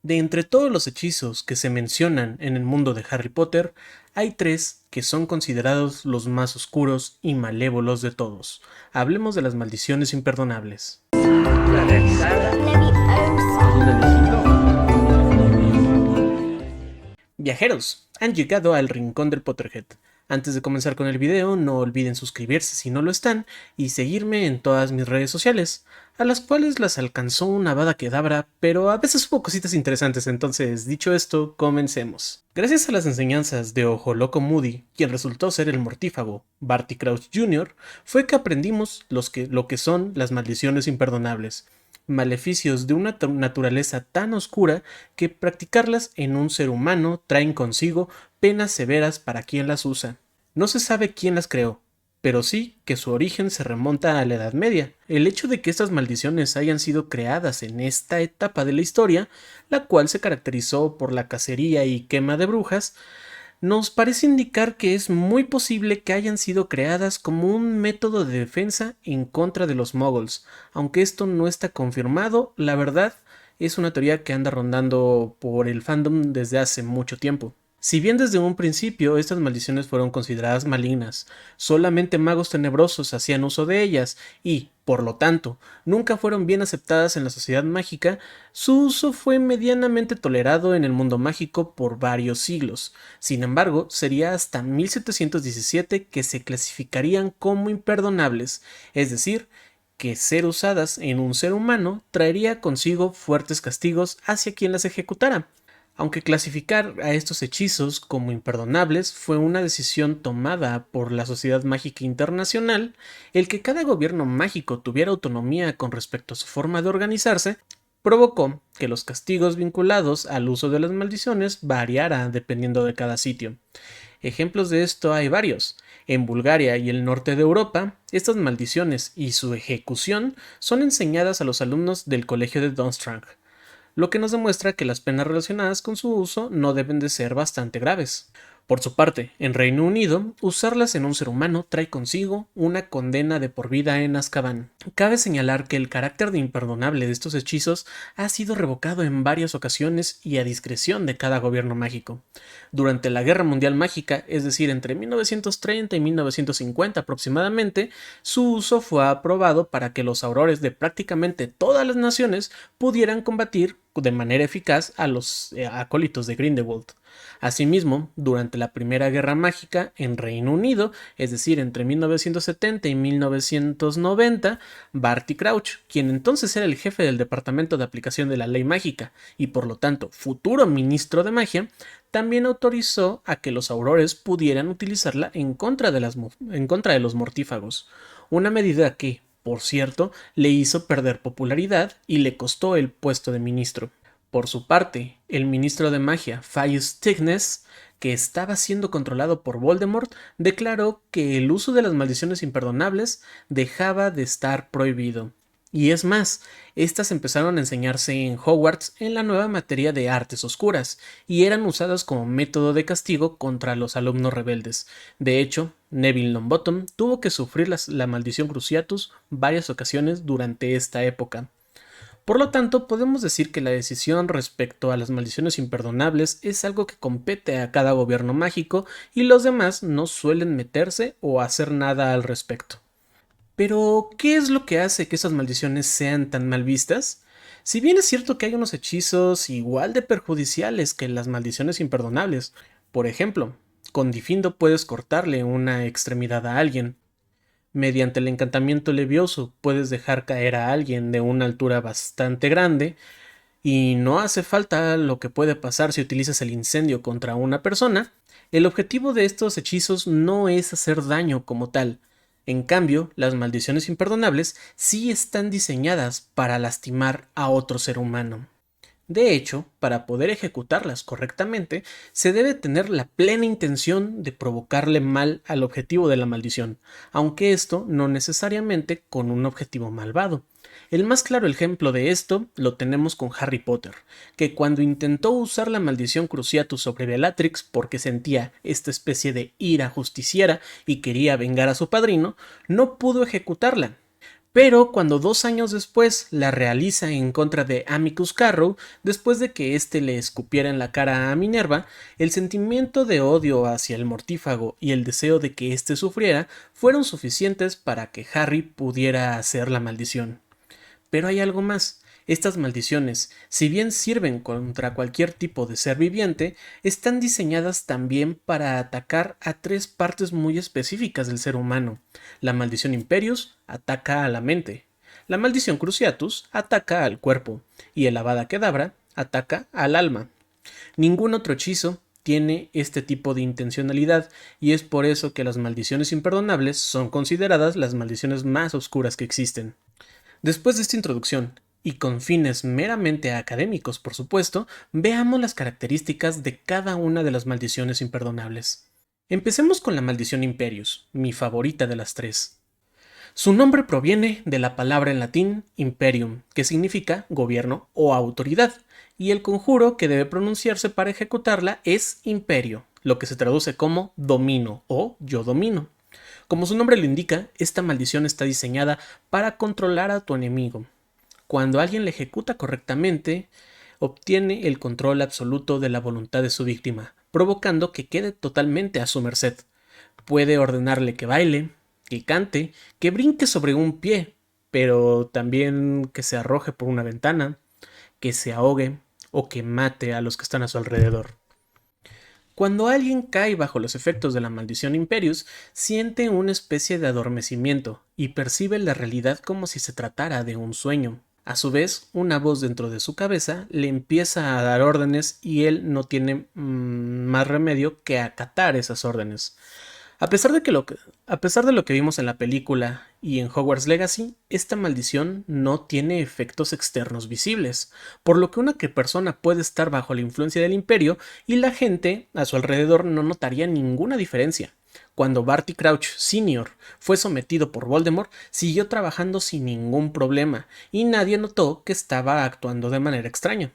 De entre todos los hechizos que se mencionan en el mundo de Harry Potter, hay tres que son considerados los más oscuros y malévolos de todos. Hablemos de las maldiciones imperdonables. La realizada Viajeros, han llegado al rincón del Potterhead. Antes de comenzar con el video, no olviden suscribirse si no lo están y seguirme en todas mis redes sociales, a las cuales las alcanzó una Avada Kedavra, pero a veces hubo cositas interesantes, entonces, dicho esto, comencemos. Gracias a las enseñanzas de Ojo Loco Moody, quien resultó ser el mortífago, Barty Crouch Jr., fue que aprendimos lo que son las maldiciones imperdonables, maleficios de una naturaleza tan oscura que practicarlas en un ser humano traen consigo penas severas para quien las usa. No se sabe quién las creó, pero sí que su origen se remonta a la Edad Media. El hecho de que estas maldiciones hayan sido creadas en esta etapa de la historia, la cual se caracterizó por la cacería y quema de brujas, nos parece indicar que es muy posible que hayan sido creadas como un método de defensa en contra de los moguls. Aunque esto no está confirmado, la verdad es una teoría que anda rondando por el fandom desde hace mucho tiempo. Si bien desde un principio estas maldiciones fueron consideradas malignas, solamente magos tenebrosos hacían uso de ellas y, por lo tanto, nunca fueron bien aceptadas en la sociedad mágica, su uso fue medianamente tolerado en el mundo mágico por varios siglos. Sin embargo, sería hasta 1717 que se clasificarían como imperdonables, es decir, que ser usadas en un ser humano traería consigo fuertes castigos hacia quien las ejecutara. Aunque clasificar a estos hechizos como imperdonables fue una decisión tomada por la Sociedad Mágica Internacional, el que cada gobierno mágico tuviera autonomía con respecto a su forma de organizarse, provocó que los castigos vinculados al uso de las maldiciones variara dependiendo de cada sitio. Ejemplos de esto hay varios. En Bulgaria y el norte de Europa, estas maldiciones y su ejecución son enseñadas a los alumnos del colegio de Dunstrang, lo que nos demuestra que las penas relacionadas con su uso no deben de ser bastante graves. Por su parte, en Reino Unido, usarlas en un ser humano trae consigo una condena de por vida en Azkaban. Cabe señalar que el carácter de imperdonable de estos hechizos ha sido revocado en varias ocasiones y a discreción de cada gobierno mágico. Durante la Guerra Mundial Mágica, es decir, entre 1930 y 1950 aproximadamente, su uso fue aprobado para que los aurores de prácticamente todas las naciones pudieran combatir de manera eficaz a los acólitos de Grindelwald. Asimismo, durante la Primera Guerra Mágica en Reino Unido, es decir, entre 1970 y 1990, Barty Crouch, quien entonces era el jefe del Departamento de Aplicación de la Ley Mágica y por lo tanto futuro ministro de magia, también autorizó a que los aurores pudieran utilizarla en contra de los mortífagos, una medida que, por cierto, le hizo perder popularidad y le costó el puesto de ministro. Por su parte, el ministro de magia, Faius Tignes, que estaba siendo controlado por Voldemort, declaró que el uso de las maldiciones imperdonables dejaba de estar prohibido. Y es más, estas empezaron a enseñarse en Hogwarts en la nueva materia de artes oscuras, y eran usadas como método de castigo contra los alumnos rebeldes. De hecho, Neville Longbottom tuvo que sufrir la maldición Cruciatus varias ocasiones durante esta época. Por lo tanto, podemos decir que la decisión respecto a las maldiciones imperdonables es algo que compete a cada gobierno mágico y los demás no suelen meterse o hacer nada al respecto. Pero, ¿qué es lo que hace que esas maldiciones sean tan mal vistas? Si bien es cierto que hay unos hechizos igual de perjudiciales que las maldiciones imperdonables, por ejemplo, con Difindo puedes cortarle una extremidad a alguien. Mediante el encantamiento levioso puedes dejar caer a alguien de una altura bastante grande y no hace falta lo que puede pasar si utilizas el incendio contra una persona. El objetivo de estos hechizos no es hacer daño como tal. En cambio, las maldiciones imperdonables sí están diseñadas para lastimar a otro ser humano. De hecho, para poder ejecutarlas correctamente, se debe tener la plena intención de provocarle mal al objetivo de la maldición, aunque esto no necesariamente con un objetivo malvado. El más claro ejemplo de esto lo tenemos con Harry Potter, que cuando intentó usar la maldición Cruciatus sobre Bellatrix porque sentía esta especie de ira justiciera y quería vengar a su padrino, no pudo ejecutarla. Pero cuando 2 años después la realiza en contra de Amicus Carrow, después de que éste le escupiera en la cara a Minerva, el sentimiento de odio hacia el mortífago y el deseo de que éste sufriera fueron suficientes para que Harry pudiera hacer la maldición. Pero hay algo más. Estas maldiciones, si bien sirven contra cualquier tipo de ser viviente, están diseñadas también para atacar a tres partes muy específicas del ser humano. La maldición Imperius ataca a la mente, la maldición Cruciatus ataca al cuerpo, y el Avada Kedavra ataca al alma. Ningún otro hechizo tiene este tipo de intencionalidad, y es por eso que las maldiciones imperdonables son consideradas las maldiciones más oscuras que existen. Después de esta introducción, y con fines meramente académicos por supuesto, veamos las características de cada una de las maldiciones imperdonables. Empecemos con la maldición Imperius, mi favorita de las tres. Su nombre proviene de la palabra en latín imperium, que significa gobierno o autoridad, y el conjuro que debe pronunciarse para ejecutarla es imperio, lo que se traduce como domino o yo domino. Como su nombre lo indica, esta maldición está diseñada para controlar a tu enemigo. Cuando alguien la ejecuta correctamente, obtiene el control absoluto de la voluntad de su víctima, provocando que quede totalmente a su merced. Puede ordenarle que baile, que cante, que brinque sobre un pie, pero también que se arroje por una ventana, que se ahogue o que mate a los que están a su alrededor. Cuando alguien cae bajo los efectos de la maldición Imperius, siente una especie de adormecimiento y percibe la realidad como si se tratara de un sueño. A su vez, una voz dentro de su cabeza le empieza a dar órdenes y él no tiene más remedio que acatar esas órdenes. A pesar de lo que vimos en la película y en Hogwarts Legacy, esta maldición no tiene efectos externos visibles, por lo que una persona puede estar bajo la influencia del imperio y la gente a su alrededor no notaría ninguna diferencia. Cuando Barty Crouch Sr. fue sometido por Voldemort, siguió trabajando sin ningún problema y nadie notó que estaba actuando de manera extraña.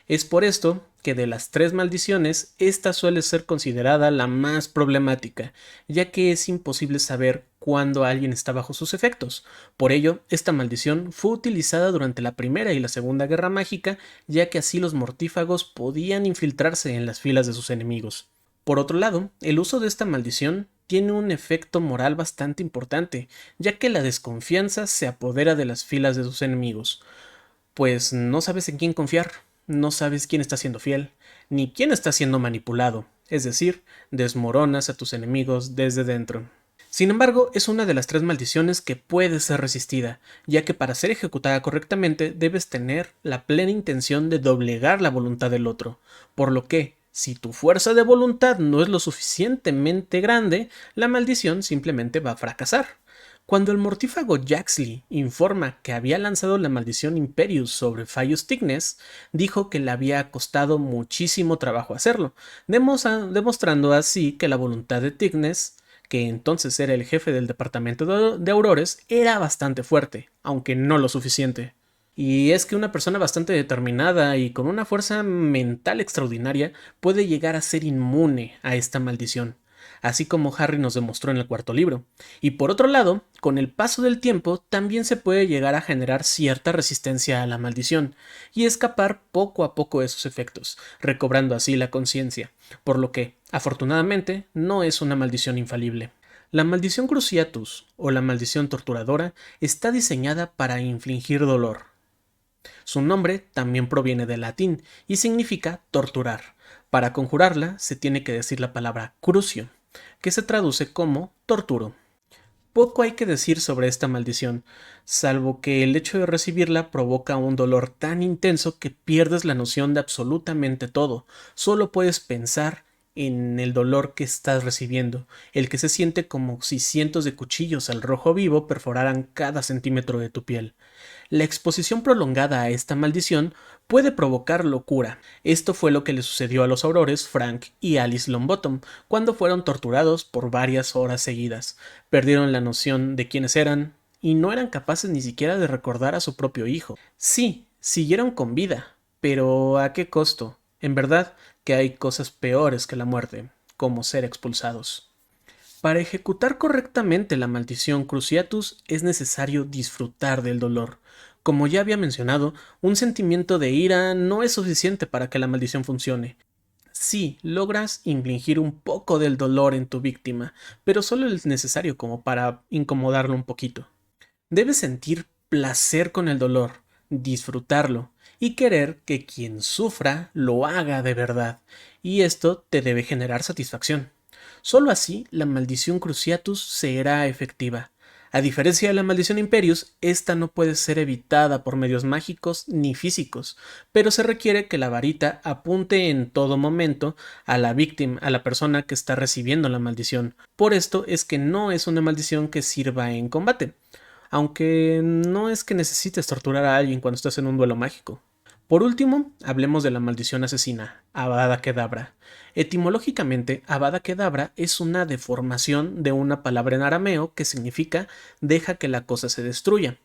Es por esto que de las tres maldiciones, esta suele ser considerada la más problemática, ya que es imposible saber cuándo alguien está bajo sus efectos. Por ello, esta maldición fue utilizada durante la Primera y la Segunda Guerra Mágica, ya que así los mortífagos podían infiltrarse en las filas de sus enemigos. Por otro lado, el uso de esta maldición tiene un efecto moral bastante importante, ya que la desconfianza se apodera de las filas de sus enemigos, pues no sabes en quién confiar. No sabes quién está siendo fiel, ni quién está siendo manipulado, es decir, desmoronas a tus enemigos desde dentro. Sin embargo, es una de las tres maldiciones que puede ser resistida, ya que para ser ejecutada correctamente debes tener la plena intención de doblegar la voluntad del otro, por lo que, si tu fuerza de voluntad no es lo suficientemente grande, la maldición simplemente va a fracasar. Cuando el mortífago Jaxley informa que había lanzado la maldición Imperius sobre Fayus Tignes, dijo que le había costado muchísimo trabajo hacerlo, demostrando así que la voluntad de Tignes, que entonces era el jefe del departamento de Aurores, era bastante fuerte, aunque no lo suficiente. Y es que una persona bastante determinada y con una fuerza mental extraordinaria puede llegar a ser inmune a esta maldición, así como Harry nos demostró en el cuarto libro. Y por otro lado, con el paso del tiempo también se puede llegar a generar cierta resistencia a la maldición y escapar poco a poco de sus efectos, recobrando así la conciencia, por lo que, afortunadamente, no es una maldición infalible. La maldición Cruciatus, o la maldición torturadora, está diseñada para infligir dolor. Su nombre también proviene del latín y significa torturar. Para conjurarla se tiene que decir la palabra crucio, que se traduce como torturo. Poco hay que decir sobre esta maldición, salvo que el hecho de recibirla provoca un dolor tan intenso que pierdes la noción de absolutamente todo. Solo puedes pensar en el dolor que estás recibiendo, el que se siente como si cientos de cuchillos al rojo vivo perforaran cada centímetro de tu piel. La exposición prolongada a esta maldición puede provocar locura. Esto fue lo que le sucedió a los aurores Frank y Alice Longbottom cuando fueron torturados por varias horas seguidas. Perdieron la noción de quiénes eran y no eran capaces ni siquiera de recordar a su propio hijo. Sí, siguieron con vida, pero ¿a qué costo? En verdad que hay cosas peores que la muerte, como ser expulsados. Para ejecutar correctamente la maldición Cruciatus es necesario disfrutar del dolor. Como ya había mencionado, un sentimiento de ira no es suficiente para que la maldición funcione. Sí, logras infligir un poco del dolor en tu víctima, pero solo es necesario como para incomodarlo un poquito. Debes sentir placer con el dolor, disfrutarlo y querer que quien sufra lo haga de verdad, y esto te debe generar satisfacción. Solo así la maldición Cruciatus será efectiva. A diferencia de la maldición Imperius, esta no puede ser evitada por medios mágicos ni físicos, pero se requiere que la varita apunte en todo momento a la víctima, a la persona que está recibiendo la maldición. Por esto es que no es una maldición que sirva en combate, aunque no es que necesites torturar a alguien cuando estás en un duelo mágico. Por último, hablemos de la maldición asesina, Avada Kedavra. Etimológicamente, Avada Kedavra es una deformación de una palabra en arameo que significa deja que la cosa se destruya.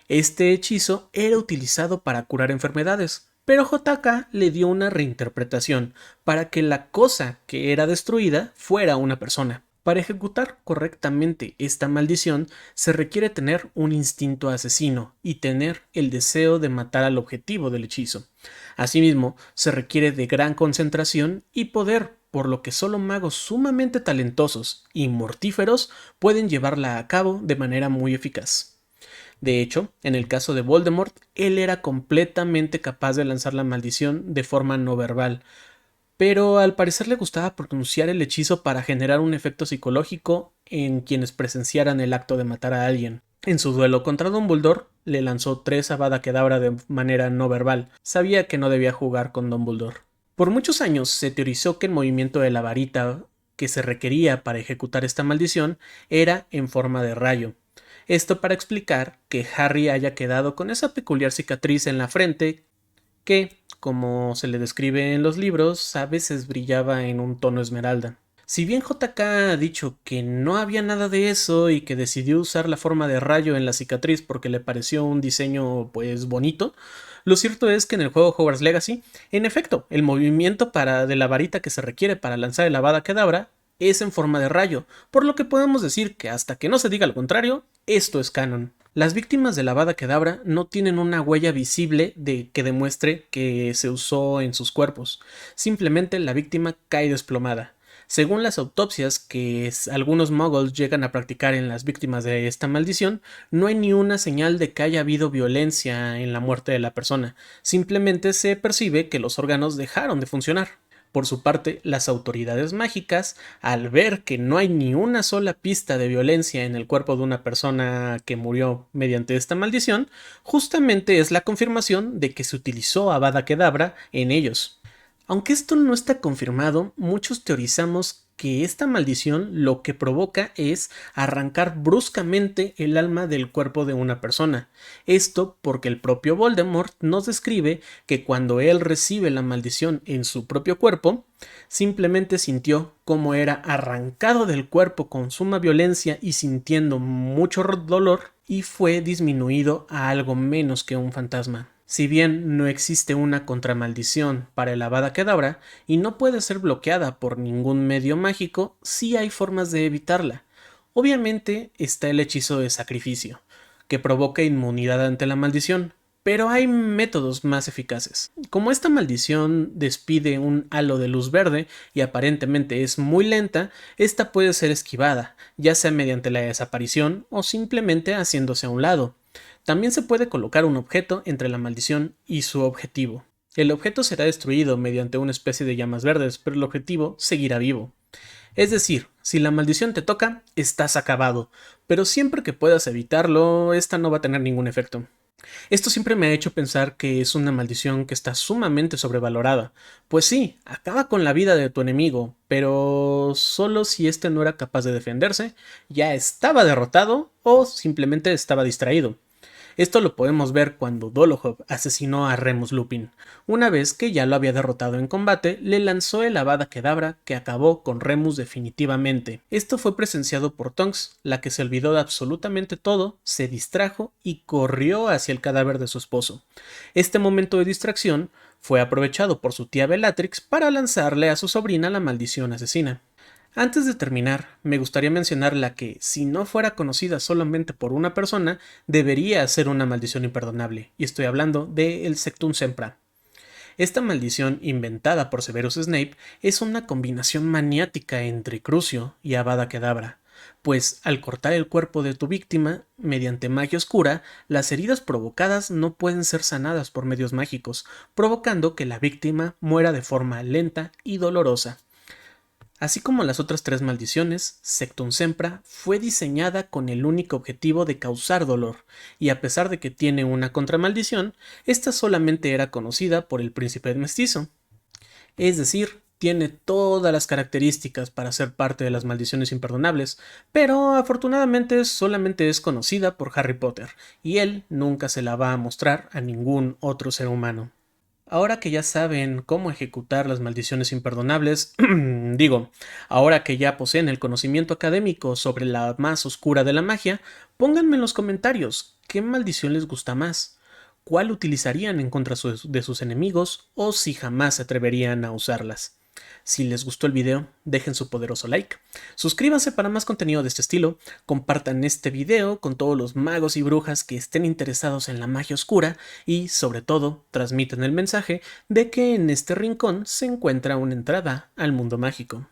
Este hechizo era utilizado para curar enfermedades, pero JK le dio una reinterpretación para que la cosa que era destruida fuera una persona. Para ejecutar correctamente esta maldición se requiere tener un instinto asesino y tener el deseo de matar al objetivo del hechizo. Asimismo, se requiere de gran concentración y poder, por lo que solo magos sumamente talentosos y mortíferos pueden llevarla a cabo de manera muy eficaz. De hecho, en el caso de Voldemort, él era completamente capaz de lanzar la maldición de forma no verbal, pero al parecer le gustaba pronunciar el hechizo para generar un efecto psicológico en quienes presenciaran el acto de matar a alguien. En su duelo contra Dumbledore, le lanzó 3 Avada Kedavra de manera no verbal. Sabía que no debía jugar con Dumbledore. Por muchos años se teorizó que el movimiento de la varita que se requería para ejecutar esta maldición era en forma de rayo. Esto para explicar que Harry haya quedado con esa peculiar cicatriz en la frente que, como se le describe en los libros, a veces brillaba en un tono esmeralda. Si bien JK ha dicho que no había nada de eso y que decidió usar la forma de rayo en la cicatriz porque le pareció un diseño pues bonito, lo cierto es que en el juego Hogwarts Legacy, en efecto, el movimiento de la varita que se requiere para lanzar el Avada Kedavra es en forma de rayo, por lo que podemos decir que hasta que no se diga lo contrario, esto es canon. Las víctimas de la Avada Kedavra no tienen una huella visible que demuestre que se usó en sus cuerpos, simplemente la víctima cae desplomada. Según las autopsias que algunos muggles llegan a practicar en las víctimas de esta maldición, no hay ni una señal de que haya habido violencia en la muerte de la persona, simplemente se percibe que los órganos dejaron de funcionar. Por su parte, las autoridades mágicas, al ver que no hay ni una sola pista de violencia en el cuerpo de una persona que murió mediante esta maldición, justamente es la confirmación de que se utilizó Avada Kedavra en ellos. Aunque esto no está confirmado, muchos teorizamos que esta maldición lo que provoca es arrancar bruscamente el alma del cuerpo de una persona. Esto porque el propio Voldemort nos describe que cuando él recibe la maldición en su propio cuerpo, simplemente sintió cómo era arrancado del cuerpo con suma violencia y sintiendo mucho dolor, y fue disminuido a algo menos que un fantasma. Si bien no existe una contramaldición para el Avada Kedavra y no puede ser bloqueada por ningún medio mágico, sí hay formas de evitarla. Obviamente está el hechizo de sacrificio, que provoca inmunidad ante la maldición, pero hay métodos más eficaces. Como esta maldición despide un halo de luz verde y aparentemente es muy lenta, esta puede ser esquivada, ya sea mediante la desaparición o simplemente haciéndose a un lado. También se puede colocar un objeto entre la maldición y su objetivo. El objeto será destruido mediante una especie de llamas verdes, pero el objetivo seguirá vivo. Es decir, si la maldición te toca, estás acabado, pero siempre que puedas evitarlo, esta no va a tener ningún efecto. Esto siempre me ha hecho pensar que es una maldición que está sumamente sobrevalorada. Pues sí, acaba con la vida de tu enemigo, pero solo si éste no era capaz de defenderse, ya estaba derrotado o simplemente estaba distraído. Esto lo podemos ver cuando Dolohov asesinó a Remus Lupin. Una vez que ya lo había derrotado en combate, le lanzó el Avada Kedavra que acabó con Remus definitivamente. Esto fue presenciado por Tonks, la que se olvidó de absolutamente todo, se distrajo y corrió hacia el cadáver de su esposo. Este momento de distracción fue aprovechado por su tía Bellatrix para lanzarle a su sobrina la maldición asesina. Antes de terminar, me gustaría mencionar la que, si no fuera conocida solamente por una persona, debería ser una maldición imperdonable, y estoy hablando de el Sectum Sempra. Esta maldición, inventada por Severus Snape, es una combinación maniática entre Crucio y Avada Kedavra, pues al cortar el cuerpo de tu víctima, mediante magia oscura, las heridas provocadas no pueden ser sanadas por medios mágicos, provocando que la víctima muera de forma lenta y dolorosa. Así como las otras tres maldiciones, Sectum Sempra fue diseñada con el único objetivo de causar dolor, y a pesar de que tiene una contramaldición, esta solamente era conocida por el príncipe mestizo. Es decir, tiene todas las características para ser parte de las maldiciones imperdonables, pero afortunadamente solamente es conocida por Harry Potter, y él nunca se la va a mostrar a ningún otro ser humano. Ahora que ya saben cómo ejecutar las maldiciones imperdonables, ahora que ya poseen el conocimiento académico sobre la más oscura de la magia, pónganme en los comentarios qué maldición les gusta más, cuál utilizarían en contra de sus enemigos o si jamás se atreverían a usarlas. Si les gustó el video, dejen su poderoso like, suscríbanse para más contenido de este estilo, compartan este video con todos los magos y brujas que estén interesados en la magia oscura y, sobre todo, transmitan el mensaje de que en este rincón se encuentra una entrada al mundo mágico.